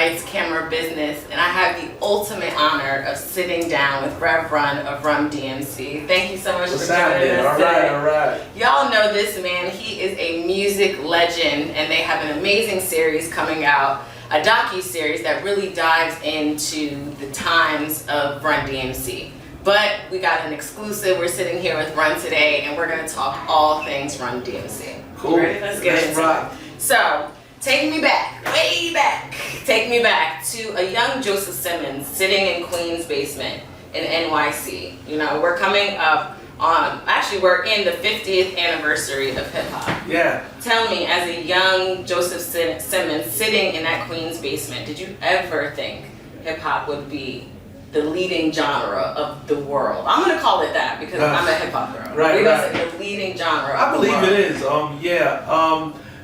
Lights, Camera, Business, and I have the ultimate honor of sitting down with Rev Run of Rum DMC. Thank you so much for joining us today. All right. Y'all know this man. He is a music legend, and they have an amazing series coming out, a docuseries that really dives into the times of Run DMC. But we got an exclusive. We're sitting here with Run today, and we're going to talk all things Run DMC. Cool. You ready? Let's get into it. So, take me back, way back. Take me back to a young Joseph Simmons sitting in Queen's basement in NYC. You know, we're coming up on, actually we're in the 50th anniversary of hip hop. Yeah. Tell me, as a young Joseph Simmons sitting in that Queen's basement, did you ever think hip hop would be the leading genre of the world? I'm gonna call it that because I'm a hip hop girl. Right. The leading genre. I believe it is.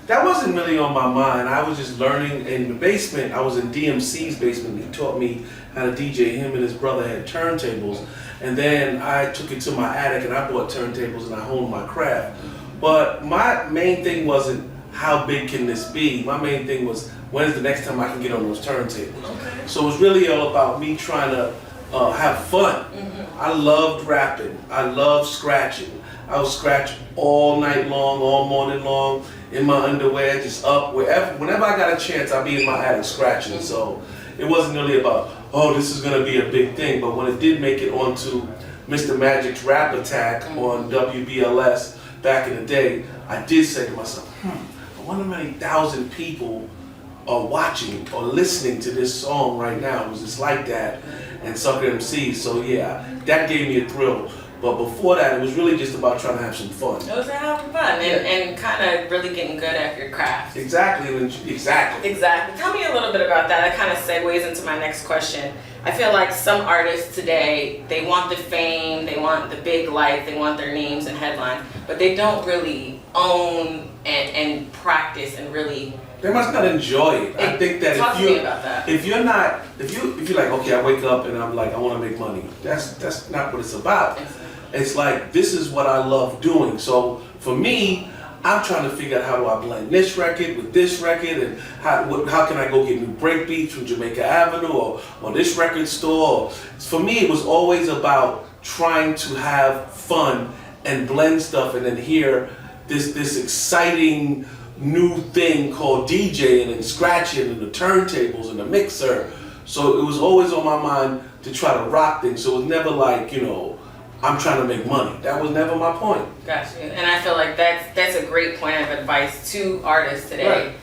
That wasn't really on my mind. I was just learning in the basement. I was in DMC's basement. He taught me how to DJ. Him and his brother had turntables. And then I took it to my attic and I bought turntables and I honed my craft. But my main thing wasn't how big can this be? My main thing was when's the next time I can get on those turntables? Okay. So it was really all about me trying to have fun. Mm-hmm. I loved rapping. I loved scratching. I would scratch all night long, all morning long, in my underwear, just up, whenever I got a chance, I'd be in my attic scratching. So it wasn't really about, oh, this is gonna be a big thing. But when it did make it onto Mr. Magic's Rap Attack on WBLS back in the day, I did say to myself, I wonder how many thousand people are watching or listening to this song right now. It was just like that, and Sucker MC. So yeah, that gave me a thrill. But before that, it was really just about trying to have some fun. It was having fun and kind of really getting good at your craft. Exactly. Tell me a little bit about that. That kind of segues into my next question. I feel like some artists today, they want the fame, they want the big life, they want their names and headlines, but they don't really own and practice and really. They must not enjoy it. I think that if you're like, okay, I wake up and I'm like, I want to make money. That's not what it's about. It's like, this is what I love doing. So for me, I'm trying to figure out how do I blend this record with this record, and how can I go get new break beats from Jamaica Avenue or this record store. For me, it was always about trying to have fun and blend stuff, and then hear this exciting new thing called DJing and scratching and the turntables and the mixer. So it was always on my mind to try to rock things. So it was never like, I'm trying to make money. That was never my point. Gotcha. And I feel like that's a great point of advice to artists today. Right.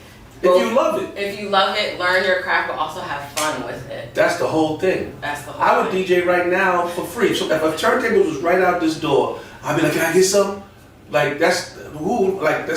If you love it. If you love it, learn your craft, but also have fun with it. That's the whole thing. I would DJ right now for free. So if a turntable was right out this door, I'd be like, can I get some? Like that's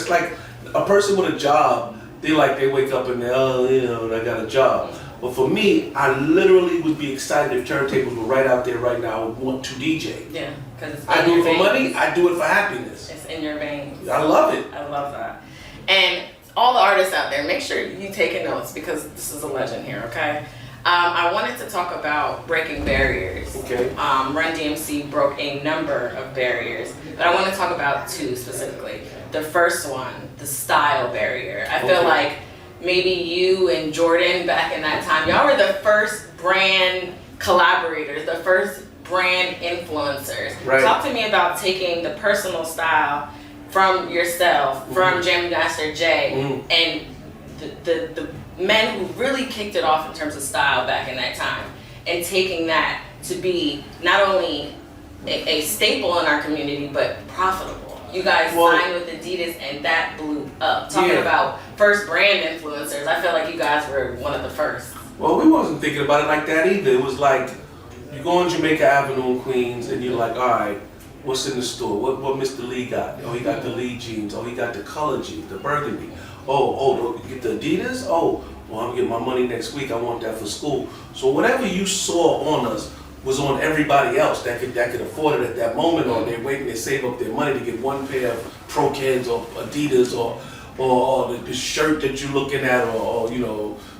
like a person with a job. They wake up and I got a job. But for me, I literally would be excited if turntables were right out there right now. I would want to DJ. Yeah, because I do it for money. I do it for happiness. It's in your veins. I love it. I love that. And all the artists out there, make sure you taking notes because this is a legend here. Okay. I wanted to talk about breaking barriers. Okay. Run DMC broke a number of barriers, but I want to talk about two specifically. The first one, the style barrier. I feel like maybe you and Jordan back in that time, y'all were the first brand collaborators, the first brand influencers. Right. Talk to me about taking the personal style from yourself, from Jam Master Jay, and the men who really kicked it off in terms of style back in that time, and taking that to be not only a staple in our community, but profitable. You guys signed with Adidas and that blew up. Talking about first brand influencers, I feel like you guys were one of the first. Well, we wasn't thinking about it like that either. It was like, you go on Jamaica Avenue in Queens and you're like, all right, what's in the store? What Mr. Lee got? Oh, he got the Lee jeans. Oh, he got the color jeans, the burgundy. Oh, get the Adidas? Oh, well, I'm getting my money next week. I want that for school. So whatever you saw on us was on everybody else that could afford it at that moment, or they're waiting to save up their money to get one pair of Pro Kids or Adidas or the shirt that you're looking at, or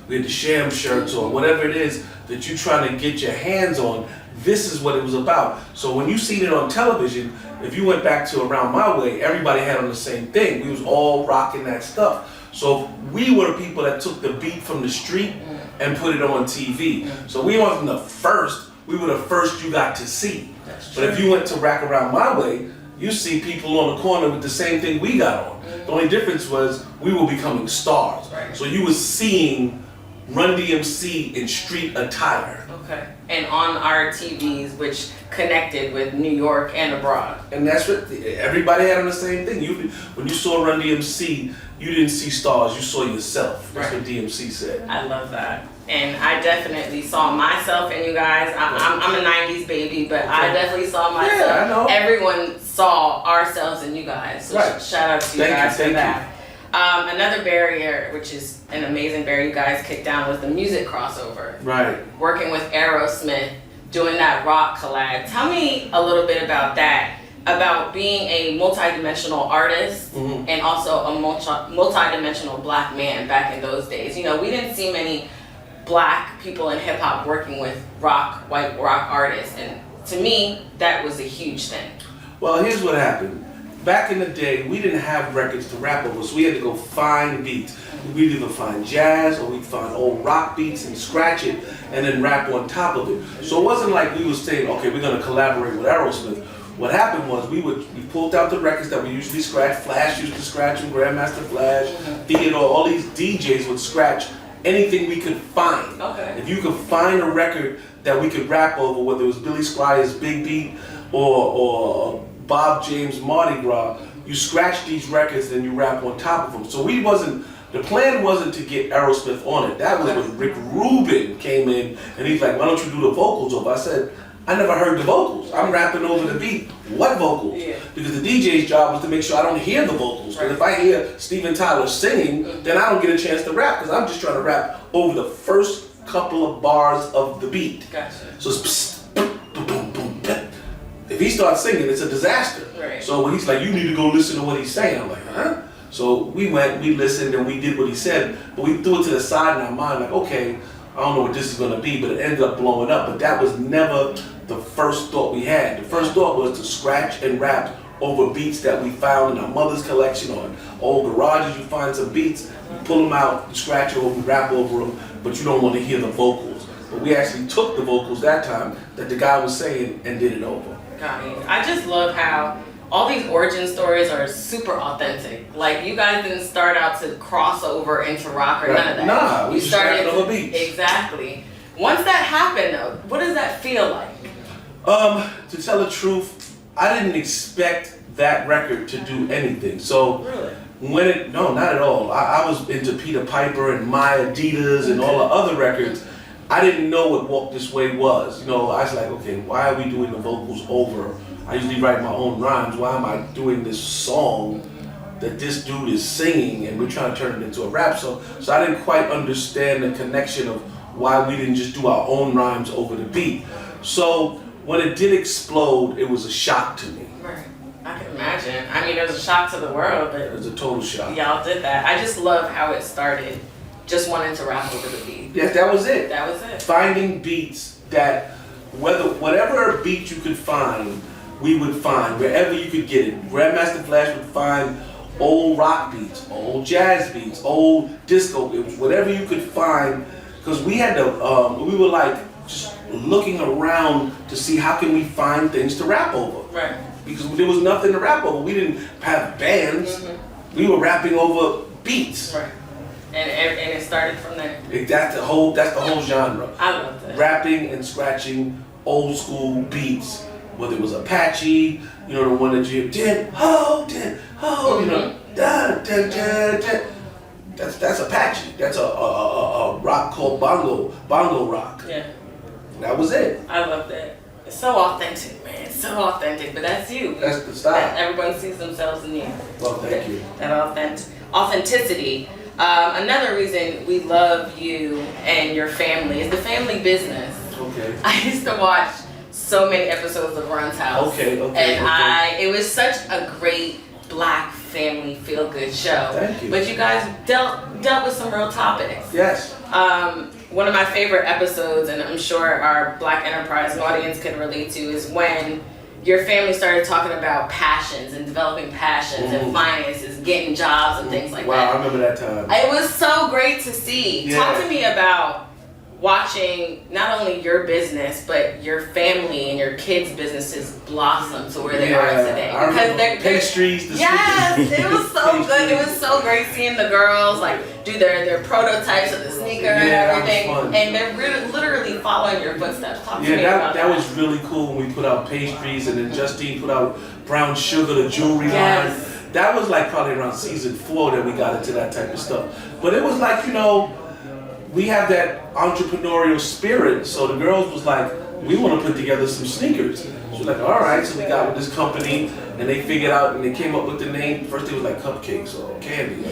with the sham shirts or whatever it is that you're trying to get your hands on. This is what it was about. So when you seen it on television, if you went back to Around My Way, everybody had on the same thing. We was all rocking that stuff. So we were the people that took the beat from the street and put it on TV. So we wasn't the first. We were the first you got to see. But if you went to Rack Around My Way, you see people on the corner with the same thing we got on. The only difference was we were becoming stars. So you were seeing Run DMC in street attire. Okay. And on our TVs, which connected with New York and abroad. And that's what everybody had on the same thing. When you saw Run DMC, you didn't see stars, you saw yourself. That's what DMC said. I love that. And I definitely saw myself in you guys. I'm a 90s baby, but I definitely saw myself. Yeah, I know. Everyone saw ourselves in you guys. So shout out to you guys for that. Another barrier, which is an amazing barrier you guys kicked down, was the music crossover. Right. Working with Aerosmith, doing that rock collab. Tell me a little bit about that, about being a multi-dimensional artist and also a multi-dimensional black man back in those days. You know, we didn't see many black people in hip hop working with white rock artists, and to me, that was a huge thing. Well, here's what happened. Back in the day, we didn't have records to rap over, so we had to go find beats. We'd either find jazz or we'd find old rock beats and scratch it and then rap on top of it. So it wasn't like we were saying, okay, we're gonna collaborate with Aerosmith. What happened was we pulled out the records that we usually scratch. Flash used to scratch them, Grandmaster Flash, Theodore, all these DJs would scratch anything we could find. If you could find a record that we could rap over, whether it was Billy Squier's Big Beat or Bob James Mardi Gras, you scratch these records and you rap on top of them. So the plan wasn't to get Aerosmith on it. That was when Rick Rubin came in and he's like, why don't you do the vocals over? I said, I never heard the vocals. I'm rapping over the beat. What vocals? Because the DJ's job was to make sure I don't hear the vocals. Because if I hear Steven Tyler singing, then I don't get a chance to rap because I'm just trying to rap over the first couple of bars of the beat. So it's psst, boom, boom, boom, boom. If he starts singing, it's a disaster. So when he's like, you need to go listen to what he's saying, I'm like, huh? So we went, we listened, and we did what he said, but we threw it to the side in our mind, like, okay, I don't know what this is gonna be, but it ended up blowing up. But that was never the first thought we had. The first thought was to scratch and rap over beats that we found in our mother's collection or in old garages. You find some beats, you pull them out, you scratch over them, rap over them, but you don't want to hear the vocals. But we actually took the vocals that time that the guy was saying and did it over. Got it. I just love how all these origin stories are super authentic. Like, you guys didn't start out to cross over into rock or none of that. Nah, we you started over beats. Exactly. Once that happened, though, what does that feel like? To tell the truth, I didn't expect that record to do anything. So no, not at all. I was into Peter Piper and My Adidas and all the other records. I didn't know what Walk This Way was. You know, I was like, okay, why are we doing the vocals over? I usually write my own rhymes. Why am I doing this song that this dude is singing and we're trying to turn it into a rap song? So I didn't quite understand the connection of why we didn't just do our own rhymes over the beat. So when it did explode, it was a shock to me. Right. I can imagine. I mean, it was a shock to the world, but it was a total shock. Y'all did that. I just love how it started. Just wanting to rap over the beat. Yes, that was it. That was it. Finding beats that, whatever beat you could find, we would find wherever you could get it. Grandmaster Flash would find old rock beats, old jazz beats, old disco beats, whatever you could find. Because we had to, we were like just looking around to see how can we find things to rap over. Right. Because there was nothing to rap over. We didn't have bands. We were rapping over beats. Right. And it started from there. That's the whole genre. I love that. Rapping and scratching old school beats, whether it was Apache, you know, the one that you did, you know, that's Apache. That's a rock called bongo rock. Yeah. That was it. I love that. It's so authentic, man. It's so authentic, but that's you. That's the style. Everyone sees themselves in you. Well, thank you. That authenticity. Another reason we love you and your family is the family business. Okay. I used to watch so many episodes of Run's House. And it was such a great black family feel-good show. Thank you. But you guys dealt with some real topics. Yes. One of my favorite episodes, and I'm sure our Black Enterprise audience can relate to, is when your family started talking about passions and developing passions and finances, getting jobs and things like that. Wow, I remember that time. It was so great to see. Yeah. Talk to me about watching not only your business but your family and your kids' businesses blossom to where they are today. Because they're pastries. Yes, it was so good. It was so great seeing the girls like do their prototypes of the sneaker and everything, and they're really, literally following your footsteps. Talk to me about that. That was really cool when we put out pastries, and then Justine put out brown sugar, the jewelry line. That was like probably around season 4 that we got into that type of stuff. But it was like, we have that entrepreneurial spirit, so the girls was like, we want to put together some sneakers. So like, all right, so we got with this company, and they figured out, and they came up with the name. First it was like cupcakes or candy,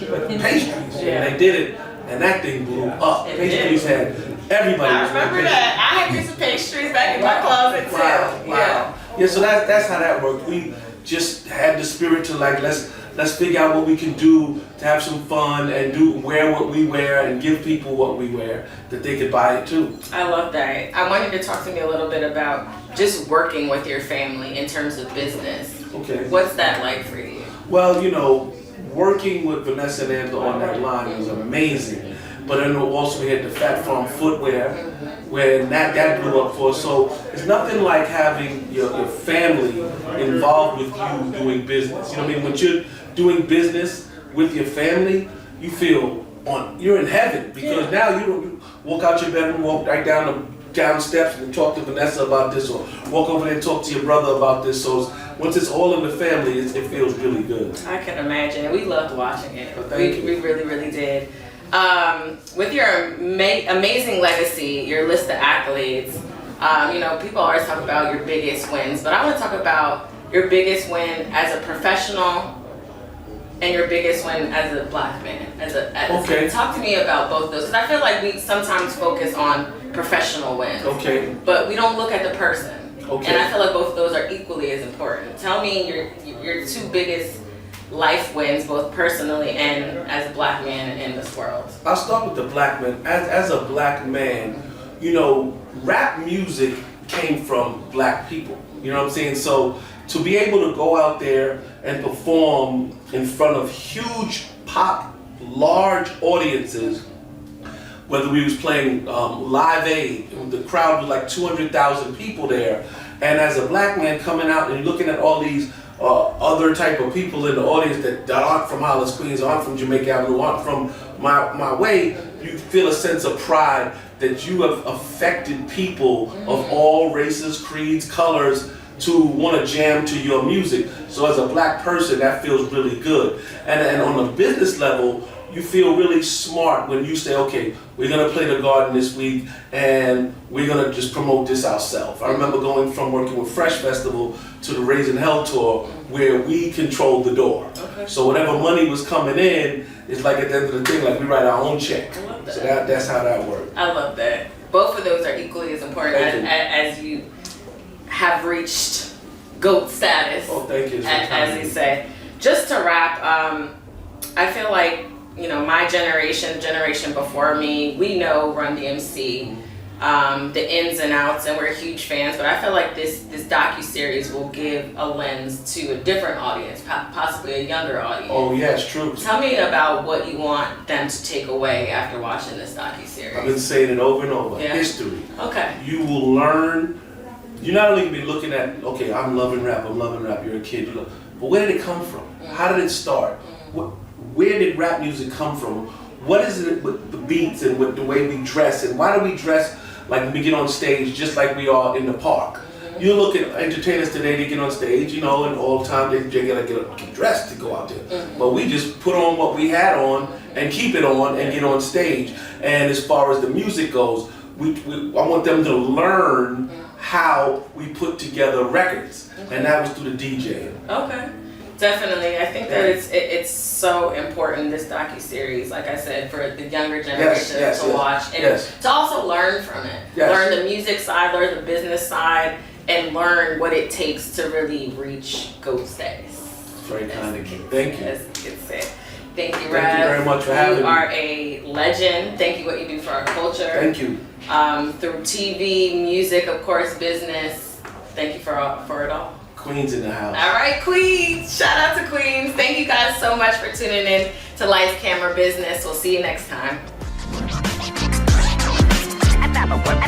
but pastries. And they did it, and that thing blew up. Pastries had everybody. I remember that. I had some pastries back in my closet too. Wow. Yeah, so that's how that worked. We just had the spirit to like, let's figure out what we can do to have some fun and wear what we wear and give people what we wear that they could buy it too. I love that. I wanted to talk to me a little bit about just working with your family in terms of business. Okay. What's that like for you? Well, working with Vanessa and Angela on that line was amazing. But then also we had the Fat Farm footwear, where that blew up for us. So it's nothing like having your family involved with you doing business. You know what I mean? When you're doing business with your family, you feel you're in heaven, because now you walk out your bedroom, walk right down the steps and talk to Vanessa about this, or walk over there and talk to your brother about this. So once it's all in the family, it feels really good. I can imagine. We loved watching it. We really, really did. With your amazing legacy, your list of accolades, people always talk about your biggest wins, but I want to talk about your biggest win as a professional and your biggest win as a black man. Okay. Talk to me about both those, because I feel like we sometimes focus on professional wins, but we don't look at the person. And I feel like both of those are equally as important. Tell me your 2 biggest life wins, both personally and as a black man in this world. I'll start with the black man. As a black man, rap music came from black people. You know what I'm saying? So to be able to go out there and perform in front of huge large audiences, whether we was playing Live Aid, the crowd was like 200,000 people there, and as a black man coming out and looking at all these other type of people in the audience that aren't from Hollis, Queens, aren't from Jamaica Avenue, aren't from my way, you feel a sense of pride that you have affected people of all races, creeds, colors to want to jam to your music. So as a black person, that feels really good. And on a business level, you feel really smart when you say, okay, we're gonna play the Garden this week and we're gonna just promote this ourselves. I remember going from working with Fresh Festival to the Raising Hell tour, where we controlled the door. So whatever money was coming in, it's like at the end of the thing, like we write our own check. I love that. So that's how that works. I love that. Both of those are equally as important as you have reached GOAT status. Oh, thank you. As they say. Just to wrap, I feel like my generation before me, we know Run DMC, the ins and outs, and we're huge fans. But I feel like this docuseries will give a lens to a different audience, possibly a younger audience. Oh yeah, it's true. Tell me about what you want them to take away after watching this docuseries. I've been saying it over and over. Yeah. History. Okay. You will learn. You're not only gonna be looking at, okay, I'm loving rap. You're a kid. But where did it come from? How did it start? Where did rap music come from? What is it with the beats and with the way we dress, and why do we dress like when we get on stage just like we are in the park? You look at entertainers today, they get on stage, and all the time they gotta get dressed to go out there. But we just put on what we had on and keep it on and get on stage. And as far as the music goes, I want them to learn how we put together records, and that was through the DJ. Okay. Definitely, I think that it's so important, this docuseries, like I said, for the younger generation to watch and to also learn from it. Learn the music side, learn the business side, and learn what it takes to really reach GOAT status. Very kind of you. Thank you. As you can say. Thank you, Rev. Thank you very much for having me. You are a legend. Thank you what you do for our culture. Thank you. Through TV, music, of course, business. Thank you for it all. Queens in the house. All right, Queens. Shout out to Queens. Thank you guys so much for tuning in to Lights, Camera, Business. We'll see you next time. never work.